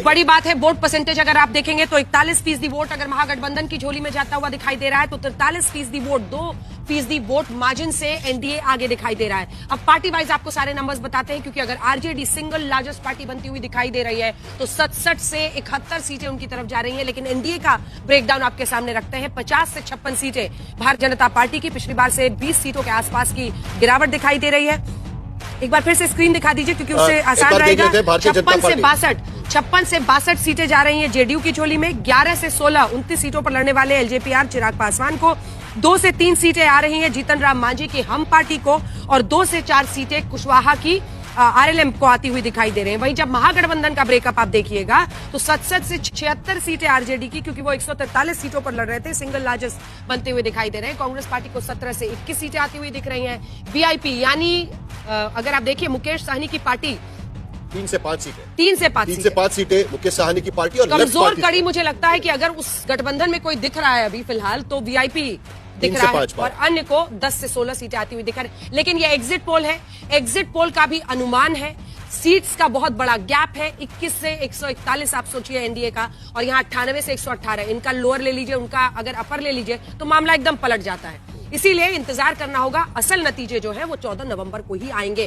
बड़ी बात है वोट परसेंटेज अगर आप देखेंगे तो 41% वोट अगर महागठबंधन की झोली में जाता हुआ दिखाई दे रहा है तो 43% वोट 2% वोट मार्जिन से एनडीए आगे दिखाई दे रहा है। अब पार्टी वाइज आपको सारे नंबर्स बताते हैं क्योंकि अगर आरजेडी सिंगल लार्जेस्ट पार्टी बनती हुई दिखाई दे रही है तो 67 से 71 सीटें उनकी तरफ जा रही हैं, लेकिन एनडीए का ब्रेकडाउन आपके सामने रखते हैं। 50 से 56 सीटें भारतीय जनता पार्टी की, पिछली बार से 20 सीटों के आसपास की गिरावट दिखाई दे रही है। एक बार फिर से स्क्रीन दिखा दीजिए क्योंकि उससे आसान रहेगा। 56 से 62 सीटें जा रही हैं जेडीयू की झोली में। 11 से 16 29 सीटों पर लड़ने वाले एलजेपीआर चिराग पासवान को 2 से 3 सीटें आ रही हैं जीतन राम मांझी की हम पार्टी को, और 2 से 4 सीटें कुशवाहा की आरएलएम को आती हुई दिखाई दे रहे हैं। वहीं जब महागठबंधन का ब्रेकअप आप देखिएगा तो 67 से 76 सीटें आरजेडी की, क्योंकि वो 143 सीटों पर लड़ रहे थे, सिंगल लार्जेस्ट बनते हुए दिखाई दे रहे हैं। कांग्रेस पार्टी को 17 से 21 सीटें आती हुई दिख रही हैं। वीआईपी यानी अगर आप देखिए मुकेश साहनी की पार्टी 3 से 5 सीटें मुकेश साहनी की पार्टी, और कमजोर कड़ी मुझे लगता है कि अगर उस गठबंधन में कोई दिख रहा है अभी फिलहाल तो वीआईपी दिख रहा है, और अन्य को 10 से 16 सीटें आती हुई दिख रही है। लेकिन ये एग्जिट पोल है, एग्जिट पोल का भी अनुमान है, सीट्स का बहुत बड़ा गैप है। 21 से 141 आप सोचिए एनडीए का, और यहाँ 98 से 118। इनका लोअर ले लीजिए, उनका अगर अपर ले लीजिए तो मामला एकदम पलट जाता है। इसीलिए इंतजार करना होगा, असल नतीजे जो है वो 14 नवंबर को ही आएंगे।